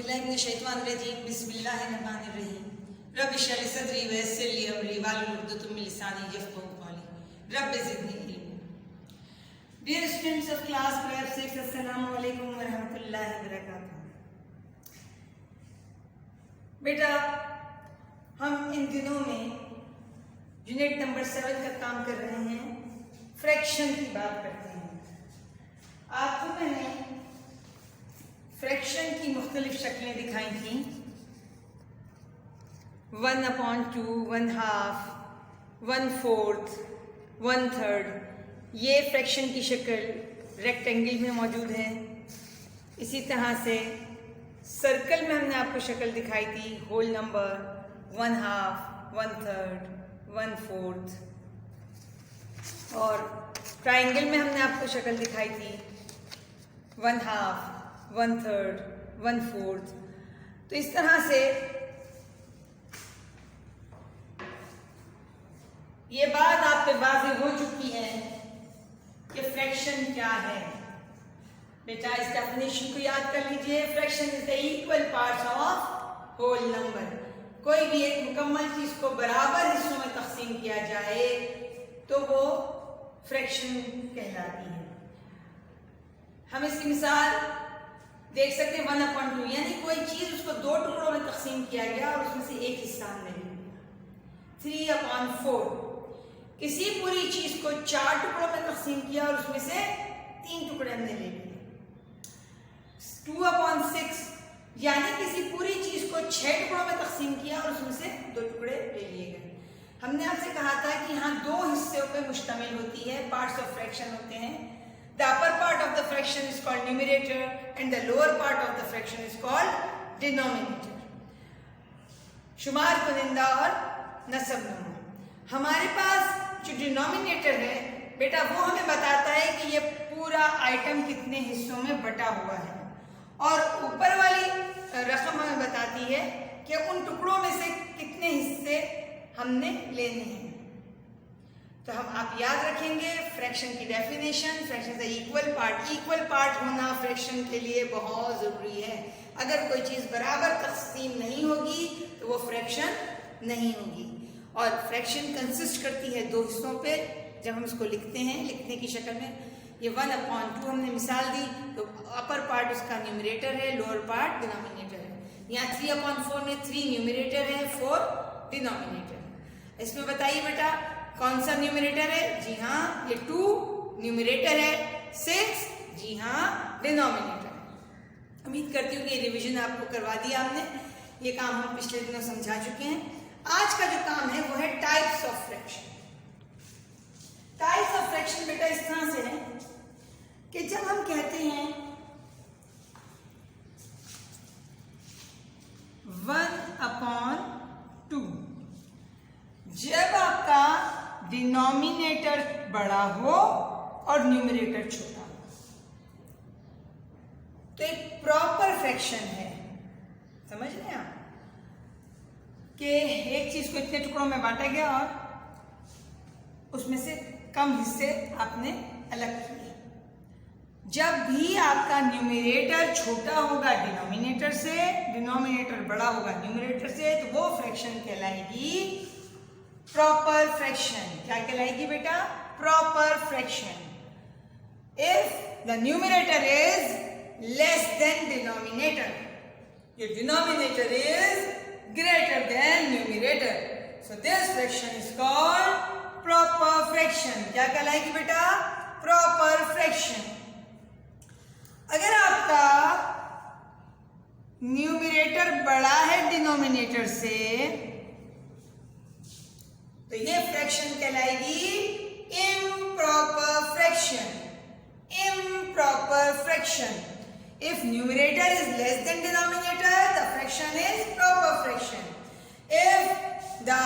औज़ुबिल्लाहिमिनश्शैतानिर्रजीम बिस्मिल्लाहिर्रहमानिर्रहीम रब्बि इश्रह ली सदरी व यस्सिर ली अमरी वाहलुल उक़दतम मिन लिसानी यफ़क़हू क़ौली rabbi ज़िदनी इल्मा। Dear students of class 5-6, अस्सलामु अलैकुम व रहमतुल्लाहि व बरकातुहू। बेटा, हम इन दिनों में यूनिट नंबर 7 का काम कर रहे हैं, फ्रैक्शन की बात करते हैं। आपको मैंने फ्रैक्शन की मुख्तलिफ शक्लें दिखाई थी, 1/2, 1/2, 1/4, 1/3। ये फ्रैक्शन की शक्ल रेक्टेंगल में मौजूद है। इसी तरह से सर्कल में हमने आपको शक्ल दिखाई थी, होल नंबर 1/2, 1/3, 1/4। और ट्राइंगल में हमने आपको शक्ल दिखाई थी 1/2, 1/3, 1/4। तो इस तरह से ये बात आप पे वाज़ेह हो चुकी है कि फ्रैक्शन क्या है। बेटा, इस डेफिनेशन को याद कर लीजिए। Fraction is the equal parts of whole number. कोई भी एक मुकम्मल चीज को बराबर हिस्सों में तकसीम किया जाए तो वो फ्रैक्शन कहलाती है। हम इसकी मिसाल देख सकते हैं 1/2, यानी कोई चीज उसको 2 टुकड़ों में तकसीम किया गया और उसमें से एक हिस्सा हमने ले लिया। 3/4, किसी पूरी चीज को 4 टुकड़ों में तकसीम किया और उसमें से 3 टुकड़े हमने ले लिए। 2/6, यानी किसी पूरी चीज को 6 टुकड़ों में तकसीम किया और उसमें से 2 टुकड़े ले लिए गए। हमने आपसे कहा था कि यहाँ 2 हिस्सों पे मुश्तमिल होती है, पार्ट्स ऑफ फ्रैक्शन होते हैं। The upper part of the fraction is called numerator and the lower part of the fraction is called denominator. शुमार कुनिंदा और नसबनुमा। हमारे पास जो डिनोमिनेटर है बेटा, वो हमें बताता है कि ये पूरा आइटम कितने हिस्सों में बटा हुआ है, और ऊपर वाली रकम हमें बताती है कि उन टुकड़ों में से कितने हिस्से हमने लेने हैं। तो हम आप याद रखेंगे फ्रैक्शन की डेफिनेशन। फ्रैक्शन का इक्वल पार्ट होना फ्रैक्शन के लिए बहुत ज़रूरी है। अगर कोई चीज़ बराबर तकसीम नहीं होगी तो वो फ्रैक्शन नहीं होगी। और फ्रैक्शन कंसिस्ट करती है 2 हिस्सों पे। जब हम इसको लिखते हैं, लिखने की शक्ल में, ये 1/2 हमने मिसाल दी, तो अपर पार्ट उसका न्यूमरेटर है, लोअर पार्ट डिनोमिनेटर है। यहाँ 3/4 में 3 न्यूमरेटर है, 4 डिनोमिनेटर है। इसमें बताइए बेटा, कौन सा न्यूमरेटर है? जी हाँ, ये 2 न्यूमरेटर है, 6 जी हाँ डिनोमिनेटर है। उम्मीद करती हूँ कि ये रिवीजन आपको करवा दिया हमने। ये काम हम पिछले दिनों समझा चुके हैं। आज का जो काम है वो है types of fraction. Types of fraction बेटा इस तरह से है कि जब हम कहते हैं 1/2, जब आपका डिनोमिनेटर बड़ा हो और न्यूमरेटर छोटा हो तो एक प्रॉपर फ्रैक्शन है। समझ रहे हैं आप कि एक चीज को इतने टुकड़ों में बांटा गया और उसमें से कम हिस्से आपने अलग किए। जब भी आपका न्यूमरेटर छोटा होगा डिनोमिनेटर से, डिनोमिनेटर बड़ा होगा न्यूमरेटर से, तो वो फ्रैक्शन कहलाएगी प्रॉपर फ्रैक्शन। क्या कहलाएगी बेटा? Proper fraction. If the numerator is less than denominator, your denominator is greater than numerator, so this fraction is called proper fraction. क्या कहलाएगी बेटा? proper fraction. अगर आपका न्यूमरेटर बड़ा है डिनोमिनेटर से तो ये फ्रैक्शन कहलाएगी improper fraction. improper fraction. If numerator is less than denominator, the fraction is proper fraction. If the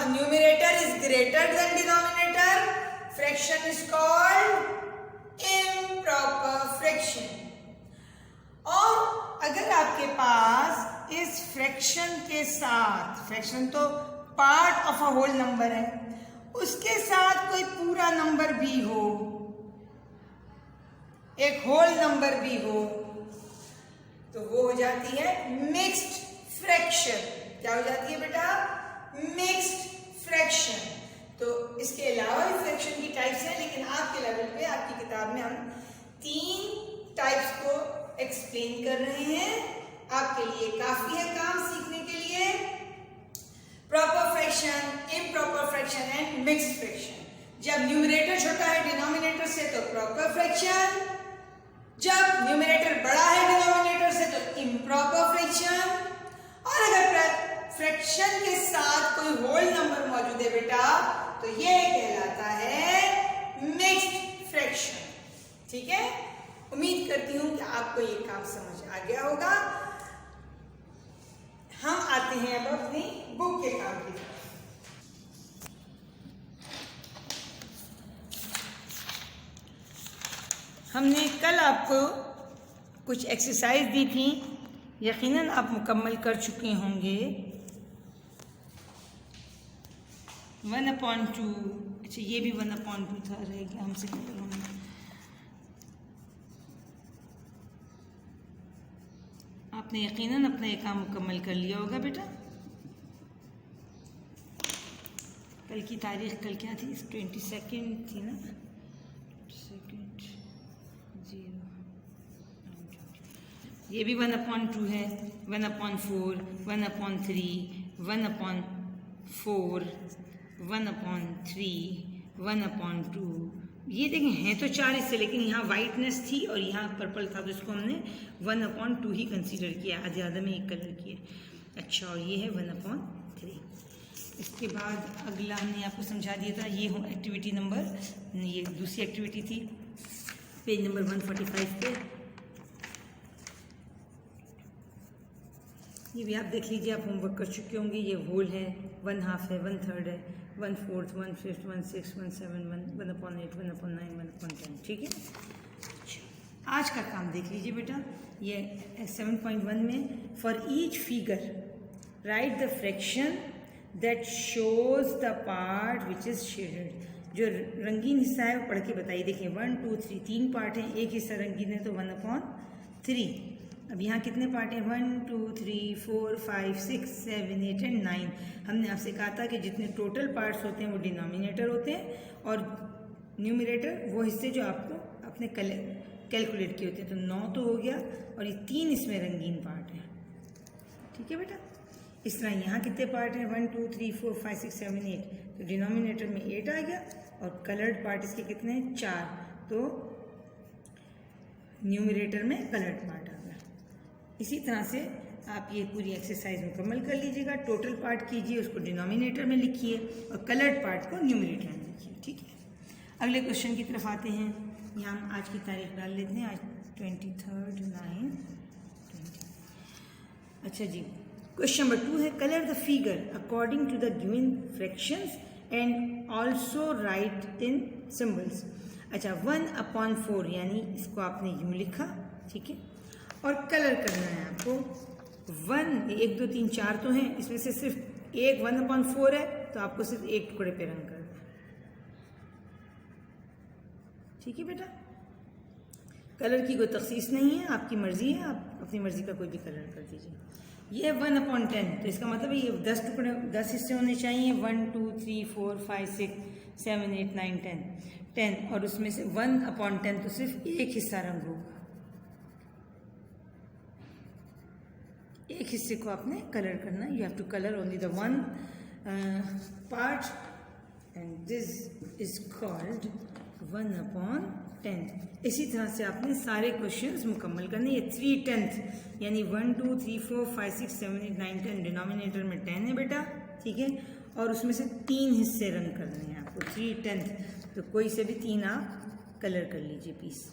numerator is greater than denominator, fraction is called improper fraction. और अगर आपके पास इस फ्रैक्शन के साथ, फ्रैक्शन तो part of a whole number है, उसके साथ कोई पूरा नंबर भी हो, एक होल नंबर भी हो, तो वो हो जाती है मिक्स्ड फ्रैक्शन। क्या हो जाती है बेटा? Mixed fraction. तो इसके अलावा भी फ्रैक्शन की टाइप्स हैं, लेकिन आपके लेवल पे आपकी किताब में हम 3 टाइप्स को एक्सप्लेन कर रहे हैं। आपके लिए काफी है काम सीखने के लिए। Proper fraction, improper fraction and mixed fraction. जब न्यूमरेटर छोटा है डिनोमिनेटर से तो प्रॉपर फ्रैक्शन, जब न्यूमरेटर बड़ा है डिनोमिनेटर से तो इम्प्रॉपर फ्रैक्शन, और अगर फ्रैक्शन के साथ कोई होल नंबर मौजूद है बेटा तो यह कहलाता है मिक्स्ड फ्रैक्शन। ठीक है, उम्मीद करती हूं कि आपको ये काम समझ आ गया होगा। हम आते हैं अब अपनी बुक के काम की तरफ। हमने कल आपको कुछ एक्सरसाइज दी थी, यकीनन आप मुकम्मल कर चुके होंगे। 1/2, अच्छा ये भी 1/2 था, रह गया हमसे। आपने यकीनन अपना ये काम मुकम्मल कर लिया होगा बेटा। कल की तारीख कल क्या थी? 22 थी ना? 0 ये भी 1/2 है, 1/4, 1/3, 1/4, 1/3, 1/2। ये देखें हैं तो 4 हिस्से, लेकिन यहाँ वाइटनेस थी और यहाँ पर्पल था तो इसको हमने 1/2 ही कंसीडर किया, आधे आधे में एक कलर किए। अच्छा, और ये है 1/3। इसके बाद अगला हमने आपको समझा दिया था, ये हो एक्टिविटी नंबर, ये दूसरी एक्टिविटी थी पेज नंबर 145 पे। ये भी आप देख लीजिए, आप होमवर्क कर चुके होंगे। ये होल है, 1/2 है, 1/3 है, 1/4, 1/5, 1/6, 1/7, 1/8, 1/9, 1/10। ठीक है, आज का काम देख लीजिए बेटा। ये 7.1 में for each figure right the fraction that shows the part which is shaded. जो रंगीन हिस्सा है वो पढ़ के बताइए। देखिए 1, 2, 3 3 पार्ट हैं, एक हिस्सा रंगीन है तो 1/3। अब यहाँ कितने पार्ट हैं? 1, 2, 3, 4, 5, 6, 7, 8 एंड 9। हमने आपसे कहा था कि जितने टोटल पार्ट्स होते हैं वो डिनोमिनेटर होते हैं, और न्यूमरेटर वो हिस्से जो आपको अपने कैलकुलेट किए होते हैं। तो 9 तो हो गया, और ये 3 इसमें रंगीन पार्ट हैं। ठीक है बेटा, इस तरह यहाँ कितने पार्ट हैं? 1, 2, 3, 4, 5, 6, 7, 8। तो डिनोमिनेटर में 8 आ गया, और कलर्ड पार्ट इसके कितने हैं? 4। तो न्यूमरेटर में कलर्ड पार्ट आ गया। इसी तरह से आप ये पूरी एक्सरसाइज मुकम्मल कर लीजिएगा। टोटल पार्ट कीजिए, उसको डिनोमिनेटर में लिखिए, और कलर्ड पार्ट को न्यूमरेटर में लिखिए। ठीक है, अगले क्वेश्चन की तरफ आते हैं। यहाँ हम आज की तारीख डाल लेते हैं, आज 23/9/20। अच्छा जी, क्वेश्चन नंबर 2 है colour the figure according to the given fractions and also write in symbols. अच्छा, 1/4 यानी इसको आपने यूँ लिखा। ठीक है, और कलर करना है आपको। 1, 1, 2, 3, 4 तो हैं, इसमें से सिर्फ एक 1/4 है, तो आपको सिर्फ एक टुकड़े पे रंग करना है। ठीक है बेटा, कलर की कोई तखसीस नहीं है, आपकी मर्जी है, आप अपनी मर्जी का कोई भी कलर कर दीजिए। ये 1/10, तो इसका मतलब है ये 10 टुकड़े, 10 हिस्से होने चाहिए। 1, 2, 3, 4, 5, 6, 7, 8, 9, 10, और उसमें से 1/10 तो सिर्फ एक हिस्सा रंग होगा। एक हिस्से को आपने कलर करना है। You have to colour only the 1 part, and this is called 1/10। इसी तरह से आपने सारे क्वेश्चंस मुकम्मल करने। ये 3/10 यानी 1, 2, 3, 4, 5, 6, 7, 8, 9, 10 डिनोमिनेटर में 10 है बेटा। ठीक है, और उसमें से 3 हिस्से रंग करने हैं आपको, 3/10। तो कोई से भी 3 आप कलर कर लीजिए प्लीज़।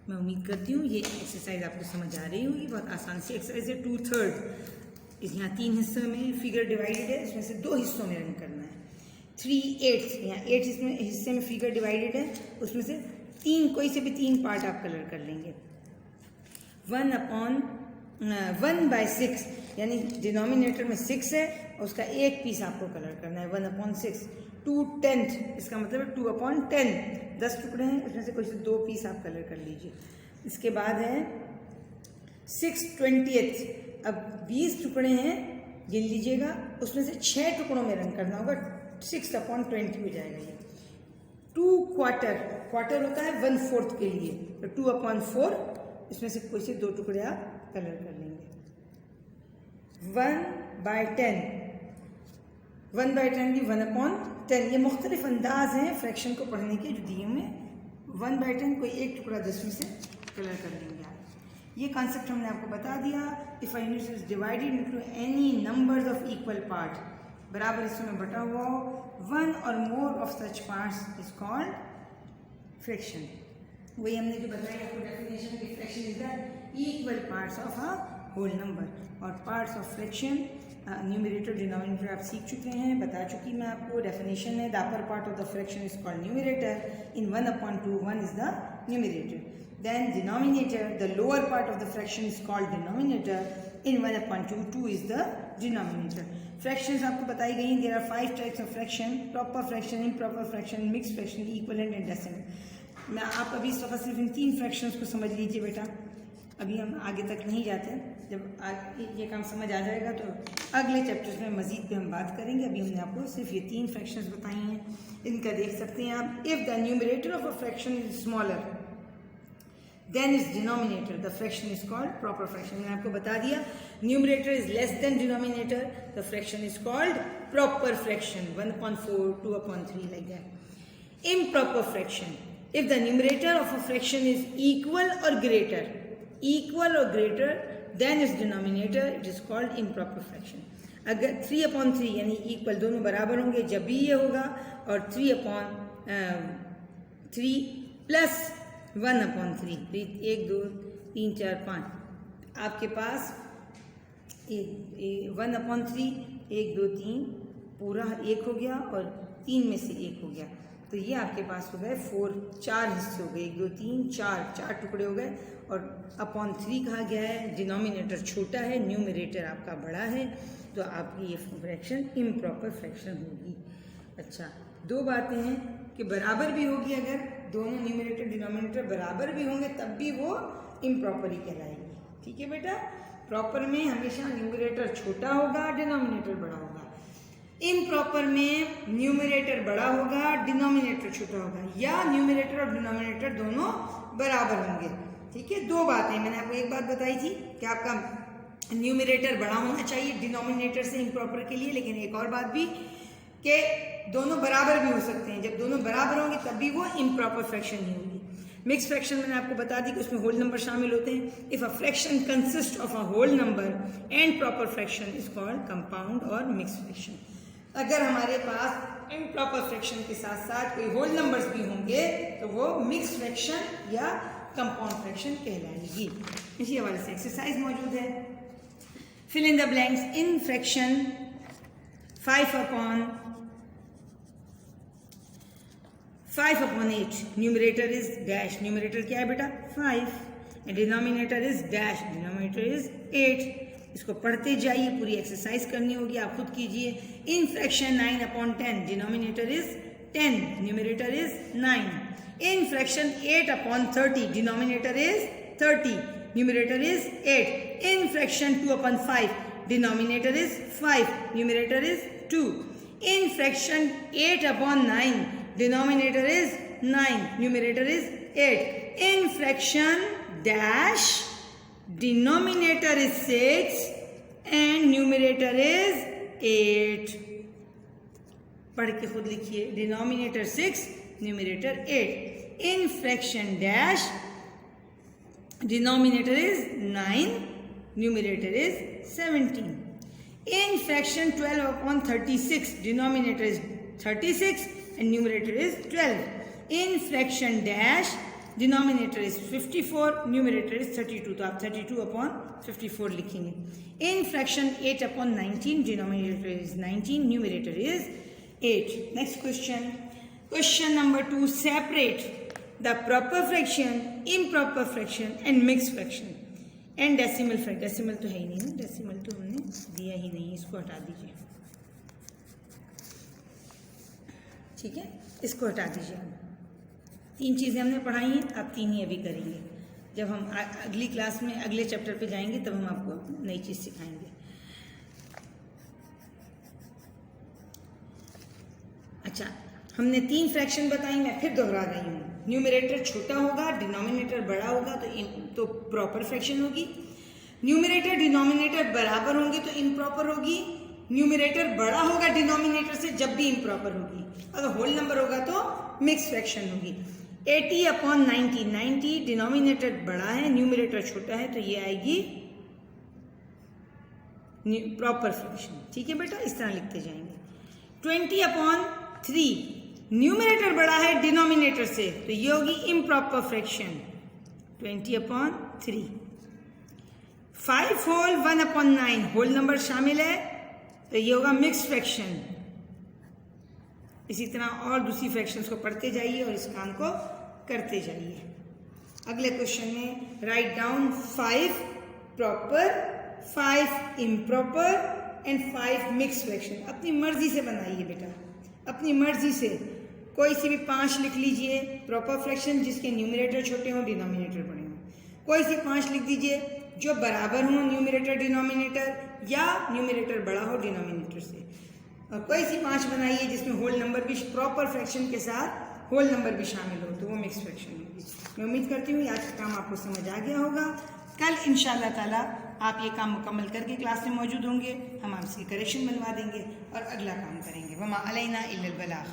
मैं उम्मीद करती हूँ ये एक्सरसाइज आपको समझ आ रही होगी। बहुत आसान सी एक्सरसाइज है। 2/3 यहाँ 3 हिस्सों में फिगर डिवाइडेड है, इसमें से 2 हिस्सों में रंग करना है। 3/8 यहाँ 8 हिस्से में फिगर डिवाइडेड है, उसमें से 3 कोई से भी 3 पार्ट आप कलर कर लेंगे। 1/6 यानी डिनोमिनेटर में 6 है, और उसका एक पीस आपको कलर करना है। 1/6 2/10, इसका मतलब है 2/10, 10 टुकड़े हैं, उसमें से कोई से 2 पीस आप कलर कर लीजिए। इसके बाद है 6/20, अब 20 टुकड़े हैं, गिन लीजिएगा, उसमें से 6 टुकड़ों में रंग करना होगा, 6/20 हो जाएगा ये। 2/4, क्वार्टर होता है 1/4 के लिए, तो 2/4, इसमें से कोई से 2 टुकड़े आप कलर कर लेंगे। 1/10, 1/10 भी 1/10, ये मुख्तलिफ अंदाज हैं फ्रैक्शन को पढ़ने के जो दिए में। 1/10 कोई एक टुकड़ा 10 में से कलर कर लेंगे आप। ये कॉन्सेप्ट हमने आपको बता दिया। If a unit is divided into any numbers of equal part, बराबर हिस्सों में बटा हुआ हो, वन और more of such parts is called fraction. वही हमने जो बताया आपको डेफिनेशन की, fraction is the equal parts of a whole number. और parts of fraction, numerator denominator आप सीख चुके हैं, बता चुकी मैं आपको। डेफिनेशन है the upper part of the fraction is called numerator, in 1/2 1 is the numerator. Then denominator, the lower part of the fraction is called denominator, in 1/2 2 is the denominator. Fractions आपको बताई गई, there are 5 types of fraction: proper fraction, improper fraction, mixed fraction, equivalent and decimal. मैं आप अभी इस वक्त सिर्फ इन 3 fractions को समझ लीजिए बेटा, अभी हम आगे तक नहीं जाते। जब ये काम समझ आ जाएगा तो अगले चैप्टर्स में मजीद पे हम बात करेंगे। अभी हमने आपको सिर्फ ये 3 फ्रैक्शंस बताई हैं, इनका देख सकते हैं आप। If the numerator of a fraction is smaller then its denominator, the fraction is called proper fraction. मैंने आपको बता दिया, numerator is less than denominator, the fraction is called proper fraction, 1/4, 2/3 like that. Improper fraction, if the numerator of a fraction is equal or greater, then its denominator, it is called improper fraction. अगर 3/3 यानी equal दोनों बराबर होंगे जब भी ये होगा, और 3/3 प्लस 1/3, 1 2 3 4 5, आपके पास 1/3 1 2 3 पूरा 1 हो गया और 3 में से 1 हो गया, तो ये आपके पास हो गए 4 हिस्से हो गए, 1 2 3 4 टुकड़े हो गए। और 3 कहा गया है, डिनोमिनेटर छोटा है, न्यूमरेटर आपका बड़ा है, तो आपकी ये फ्रैक्शन इम्प्रॉपर फ्रैक्शन होगी। अच्छा, 2 बातें हैं कि बराबर भी होगी, अगर दोनों न्यूमरेटर डिनोमिनेटर बराबर भी होंगे तब भी वो इम्प्रॉपर ही कहलाएगी। ठीक है बेटा, प्रॉपर में हमेशा न्यूमरेटर छोटा होगा, डिनोमिनेटर बड़ा होगा। इम्प्रॉपर में न्यूमरेटर बड़ा होगा, डिनोमिनेटर छोटा होगा, या न्यूमरेटर और डिनोमिनेटर दोनों बराबर होंगे। ठीक है, 2 बातें मैंने आपको एक बात बताई थी कि आपका न्यूमरेटर बड़ा होना चाहिए डिनोमिनेटर से इम्प्रॉपर के लिए, लेकिन एक और बात भी कि दोनों बराबर भी हो सकते हैं। जब दोनों बराबर होंगे तब भी वो इम्प्रॉपर फ्रैक्शन ही होगी। मिक्स फ्रैक्शन मैंने आपको बता दी कि उसमें होल नंबर शामिल होते हैं। If a fraction consist of a whole number and proper fraction is called compound और मिक्स फ्रैक्शन। अगर हमारे पास इम्प्रॉपर फ्रैक्शन के साथ साथ कोई होल नंबर्स भी होंगे तो वो मिक्स फ्रैक्शन या कंपाउंड फ्रैक्शन कहलाएगी। इसी हवाले से एक्सरसाइज मौजूद है। Fill in the blanks in fraction 5/8, numerator is dash, numerator क्या है बेटा 5, and denominator is dash, denominator is 8। इसको पढ़ते जाइए, पूरी एक्सरसाइज करनी होगी, आप खुद कीजिए। In fraction 9/10, denominator is 10, numerator is 9। In fraction 8/30, denominator is 30, numerator is 8। In fraction 2/5, denominator is 5, numerator is 2। In fraction 8/9, denominator is 9, numerator is 8. In fraction dash, denominator is 6 and numerator is 8. पढ़ के खुद लिखिए, denominator 6, numerator 8. In fraction dash, denominator is 9, numerator is 17. In fraction 12/36, denominator is 36 and numerator is 12. In fraction dash, denominator is 54, numerator is 32, तो आप 32/54 लिखेंगे। In fraction 8/19, denominator is 19, numerator is 8. Next question. Question number 2. Separate the proper fraction, improper fraction and mixed fraction and decimal fraction. Decimal तो है ही नहीं ना, decimal तो हमने दिया ही नहीं, इसको हटा दीजिए। ठीक है, इसको हटा दीजिए। तीन चीज़ें हमने पढ़ाई हैं, आप तीन ही अभी करेंगे। जब हम अगली क्लास में अगले चैप्टर पे जाएंगे तब हम आपको नई चीज़ सिखाएंगे। अच्छा, हमने तीन फ्रैक्शन बताई, मैं फिर दोहरा रही हूँ। न्यूमरेटर छोटा होगा, डिनोमिनेटर बड़ा होगा तो प्रॉपर फ्रैक्शन होगी। न्यूमरेटर डिनोमिनेटर बराबर होंगे तो इम्प्रॉपर होगी। न्यूमरेटर बड़ा होगा डिनोमिनेटर से जब भी इम्प्रॉपर होगी। अगर होल नंबर होगा तो मिक्स फ्रैक्शन होगी। 80/90, 90 डिनोमिनेटर बड़ा है, न्यूमरेटर छोटा है, तो ये आएगी प्रॉपर फ्रैक्शन। ठीक है बेटा, इस तरह लिखते जाएंगे। 20/3 न्यूमरेटर बड़ा है डिनोमिनेटर से, तो ये होगी improper fraction 20/3। 5 whole 1/9 whole number शामिल है, तो ये होगा मिक्स फ्रैक्शन। इसी तरह और दूसरी फ्रैक्शंस को पढ़ते जाइए और इस काम को करते जाइए। अगले क्वेश्चन में write down 5 proper, 5 improper and 5 mix fraction. अपनी मर्जी से बनाइए बेटा, अपनी मर्जी से कोई सी भी 5 लिख लीजिए प्रॉपर फ्रैक्शन जिसके न्यूमरेटर छोटे हों डिनोमिनेटर बड़े हों। कोई सी 5 लिख दीजिए जो बराबर हों न्यूमरेटर डिनोमिनेटर, या न्यूमरेटर बड़ा हो डिनोमिनेटर से। और कोई सी 5 बनाइए जिसमें होल नंबर भी प्रॉपर फ्रैक्शन के साथ होल नंबर भी शामिल हो, तो वो मिक्स फ्रैक्शन होगी। मैं उम्मीद करती हूँ आज का काम आपको समझ आ गया होगा। कल इंशाल्लाह ताला आप ये काम मुकम्मल करके क्लास में मौजूद होंगे, हम आपसे करेक्शन बनवा देंगे और अगला काम करेंगे। वमा अलैना इल्लल बलाग।